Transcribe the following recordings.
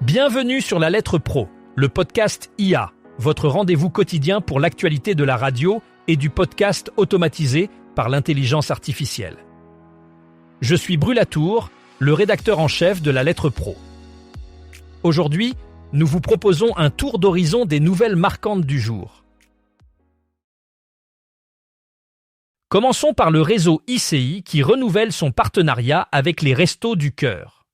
Bienvenue sur La Lettre Pro, le podcast IA, votre rendez-vous quotidien pour l'actualité de la radio et du podcast automatisé par l'intelligence artificielle. Je suis Brulatour, le rédacteur en chef de La Lettre Pro. Aujourd'hui, nous vous proposons un tour d'horizon des nouvelles marquantes du jour. Commençons par le réseau ICI qui renouvelle son partenariat avec les Restos du Cœur.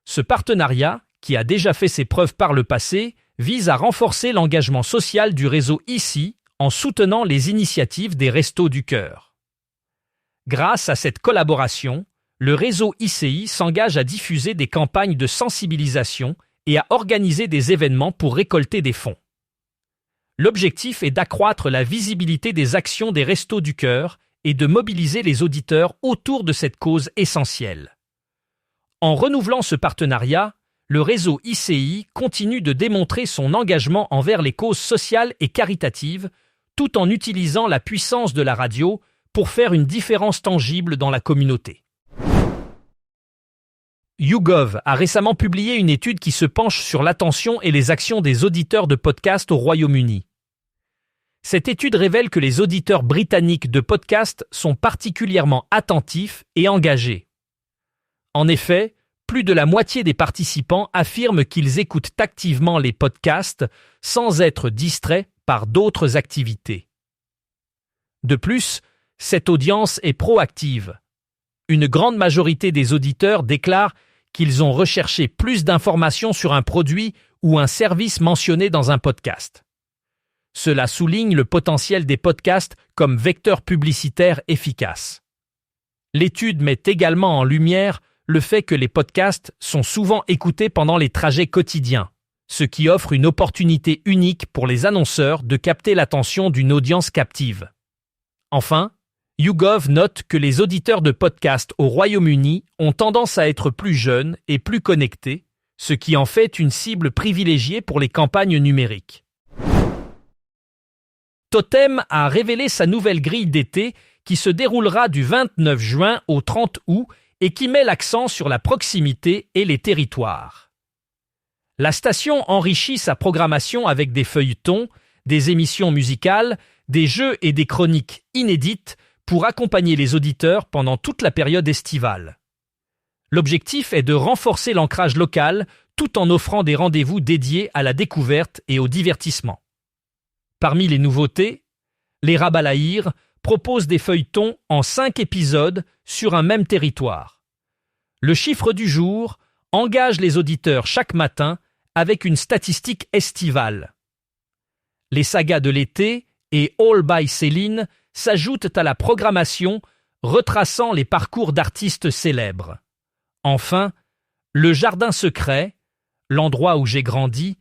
Ce partenariat, qui a déjà fait ses preuves par le passé, vise à renforcer l'engagement social du réseau ICI en soutenant les initiatives des Restos du Cœur. Grâce à cette collaboration, le réseau ICI s'engage à diffuser des campagnes de sensibilisation et à organiser des événements pour récolter des fonds. L'objectif est d'accroître la visibilité des actions des Restos du Cœur et de mobiliser les auditeurs autour de cette cause essentielle. En renouvelant ce partenariat, le réseau ICI continue de démontrer son engagement envers les causes sociales et caritatives, tout en utilisant la puissance de la radio pour faire une différence tangible dans la communauté. YouGov a récemment publié une étude qui se penche sur l'attention et les actions des auditeurs de podcasts au Royaume-Uni. Cette étude révèle que les auditeurs britanniques de podcasts sont particulièrement attentifs et engagés. En effet, plus de la moitié des participants affirment qu'ils écoutent activement les podcasts sans être distraits par d'autres activités. De plus, cette audience est proactive. Une grande majorité des auditeurs déclarent qu'ils ont recherché plus d'informations sur un produit ou un service mentionné dans un podcast. Cela souligne le potentiel des podcasts comme vecteur publicitaire efficace. L'étude met également en lumière le fait que les podcasts sont souvent écoutés pendant les trajets quotidiens, ce qui offre une opportunité unique pour les annonceurs de capter l'attention d'une audience captive. Enfin, YouGov note que les auditeurs de podcasts au Royaume-Uni ont tendance à être plus jeunes et plus connectés, ce qui en fait une cible privilégiée pour les campagnes numériques. Totem a révélé sa nouvelle grille d'été qui se déroulera du 29 juin au 30 août et qui met l'accent sur la proximité et les territoires. La station enrichit sa programmation avec des feuilletons, des émissions musicales, des jeux et des chroniques inédites pour accompagner les auditeurs pendant toute la période estivale. L'objectif est de renforcer l'ancrage local tout en offrant des rendez-vous dédiés à la découverte et au divertissement. Parmi les nouveautés, les Rabalaïrs proposent des feuilletons en 5 épisodes sur un même territoire. Le chiffre du jour engage les auditeurs chaque matin avec une statistique estivale. Les sagas de l'été et All by Céline s'ajoutent à la programmation retraçant les parcours d'artistes célèbres. Enfin, le Jardin secret, l'endroit où j'ai grandi,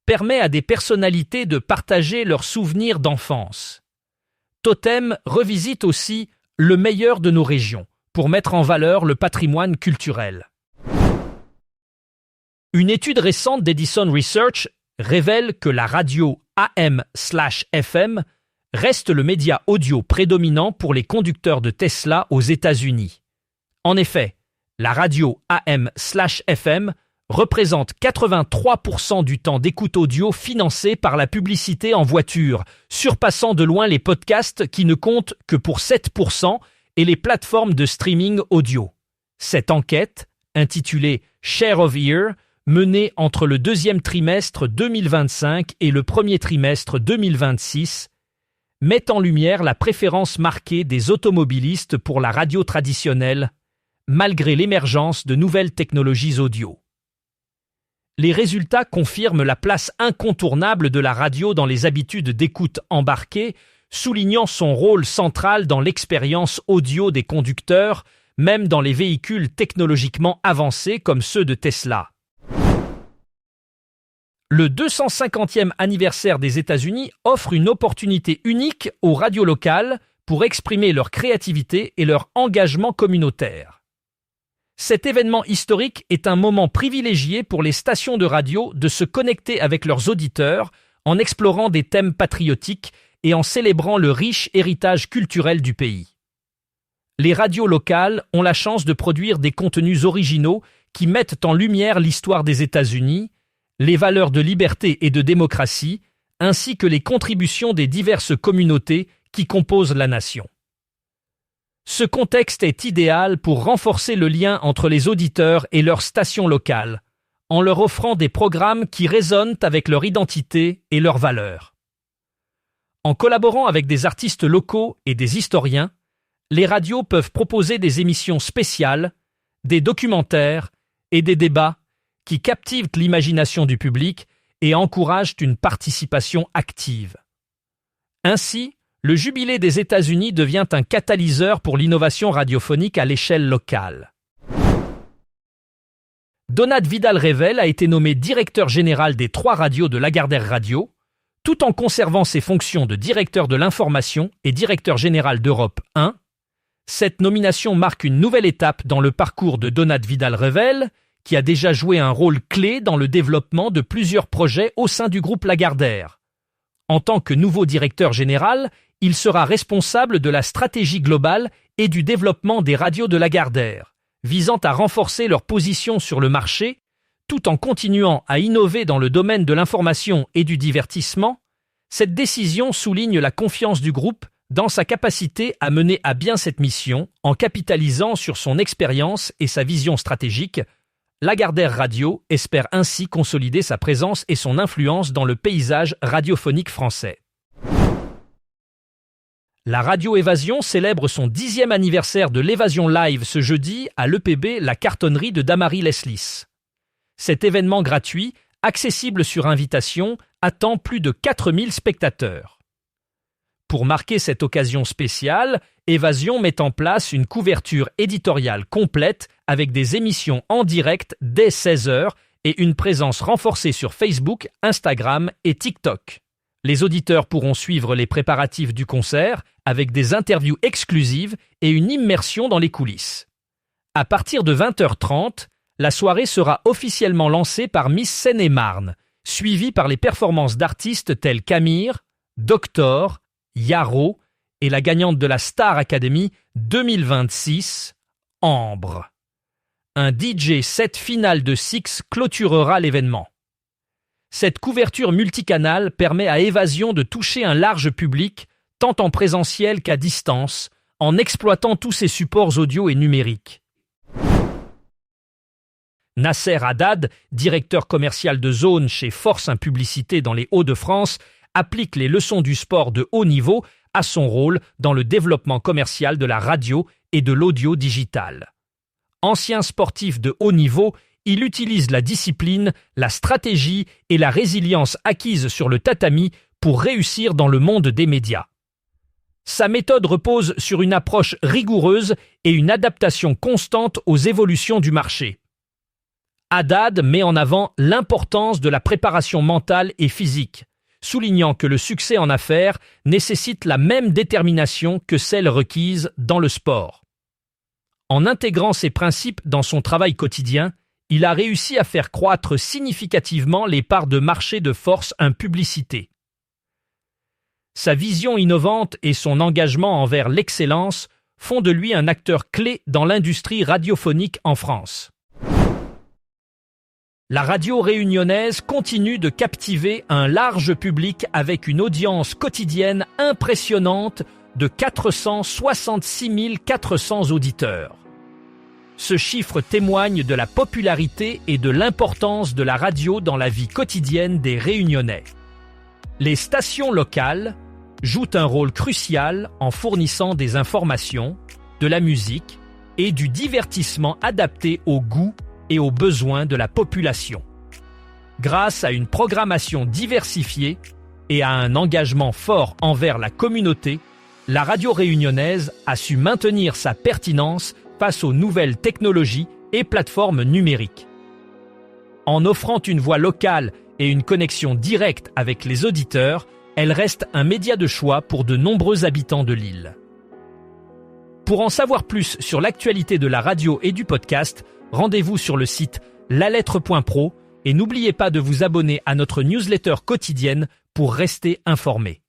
permet à des personnalités de partager leurs souvenirs d'enfance. Totem revisite aussi le meilleur de nos régions pour mettre en valeur le patrimoine culturel. Une étude récente d'Edison Research révèle que la radio AM/FM reste le média audio prédominant pour les conducteurs de Tesla aux États-Unis. En effet, la radio AM/FM représente 83% du temps d'écoute audio financé par la publicité en voiture, surpassant de loin les podcasts qui ne comptent que pour 7% et les plateformes de streaming audio. Cette enquête, intitulée Share of Ear, menée entre le deuxième trimestre 2025 et le premier trimestre 2026, met en lumière la préférence marquée des automobilistes pour la radio traditionnelle, malgré l'émergence de nouvelles technologies audio. Les résultats confirment la place incontournable de la radio dans les habitudes d'écoute embarquées, soulignant son rôle central dans l'expérience audio des conducteurs, même dans les véhicules technologiquement avancés comme ceux de Tesla. Le 250e anniversaire des États-Unis offre une opportunité unique aux radios locales pour exprimer leur créativité et leur engagement communautaire. Cet événement historique est un moment privilégié pour les stations de radio de se connecter avec leurs auditeurs en explorant des thèmes patriotiques et en célébrant le riche héritage culturel du pays. Les radios locales ont la chance de produire des contenus originaux qui mettent en lumière l'histoire des États-Unis, les valeurs de liberté et de démocratie, ainsi que les contributions des diverses communautés qui composent la nation. Ce contexte est idéal pour renforcer le lien entre les auditeurs et leurs stations locales, en leur offrant des programmes qui résonnent avec leur identité et leurs valeurs. En collaborant avec des artistes locaux et des historiens, les radios peuvent proposer des émissions spéciales, des documentaires et des débats qui captivent l'imagination du public et encouragent une participation active. Ainsi, le Jubilé des États-Unis devient un catalyseur pour l'innovation radiophonique à l'échelle locale. Donat Vidal-Revel a été nommé directeur général des 3 radios de Lagardère Radio, tout en conservant ses fonctions de directeur de l'information et directeur général d'Europe 1. Cette nomination marque une nouvelle étape dans le parcours de Donat Vidal-Revel, qui a déjà joué un rôle clé dans le développement de plusieurs projets au sein du groupe Lagardère. En tant que nouveau directeur général, il sera responsable de la stratégie globale et du développement des radios de Lagardère, visant à renforcer leur position sur le marché, tout en continuant à innover dans le domaine de l'information et du divertissement. Cette décision souligne la confiance du groupe dans sa capacité à mener à bien cette mission en capitalisant sur son expérience et sa vision stratégique. Lagardère Radio espère ainsi consolider sa présence et son influence dans le paysage radiophonique français. La Radio Évasion célèbre son 10e anniversaire de l'Évasion Live ce jeudi à l'EPB La Cartonnerie de Damary Leslis. Cet événement gratuit, accessible sur invitation, attend plus de 4000 spectateurs. Pour marquer cette occasion spéciale, Évasion met en place une couverture éditoriale complète avec des émissions en direct dès 16h et une présence renforcée sur Facebook, Instagram et TikTok. Les auditeurs pourront suivre les préparatifs du concert avec des interviews exclusives et une immersion dans les coulisses. À partir de 20h30, la soirée sera officiellement lancée par Miss Seine-et-Marne, suivie par les performances d'artistes tels qu'Amir, Doctor, Yaro et la gagnante de la Star Academy 2026, Ambre. Un DJ set final de Six clôturera l'événement. Cette couverture multicanale permet à Évasion de toucher un large public, tant en présentiel qu'à distance, en exploitant tous ses supports audio et numériques. Nasser Haddad, directeur commercial de zone chez Force Publicité dans les Hauts-de-France, applique les leçons du sport de haut niveau à son rôle dans le développement commercial de la radio et de l'audio digital. Ancien sportif de haut niveau, il utilise la discipline, la stratégie et la résilience acquises sur le tatami pour réussir dans le monde des médias. Sa méthode repose sur une approche rigoureuse et une adaptation constante aux évolutions du marché. Haddad met en avant l'importance de la préparation mentale et physique, soulignant que le succès en affaires nécessite la même détermination que celle requise dans le sport. En intégrant ces principes dans son travail quotidien, il a réussi à faire croître significativement les parts de marché de Force Publicité. Sa vision innovante et son engagement envers l'excellence font de lui un acteur clé dans l'industrie radiophonique en France. La radio réunionnaise continue de captiver un large public avec une audience quotidienne impressionnante de 466 400 auditeurs. Ce chiffre témoigne de la popularité et de l'importance de la radio dans la vie quotidienne des Réunionnais. Les stations locales jouent un rôle crucial en fournissant des informations, de la musique et du divertissement adapté aux goûts et aux besoins de la population. Grâce à une programmation diversifiée et à un engagement fort envers la communauté, la radio réunionnaise a su maintenir sa pertinence face aux nouvelles technologies et plateformes numériques. En offrant une voix locale et une connexion directe avec les auditeurs, elle reste un média de choix pour de nombreux habitants de l'île. Pour en savoir plus sur l'actualité de la radio et du podcast, rendez-vous sur le site lalettre.pro et n'oubliez pas de vous abonner à notre newsletter quotidienne pour rester informé.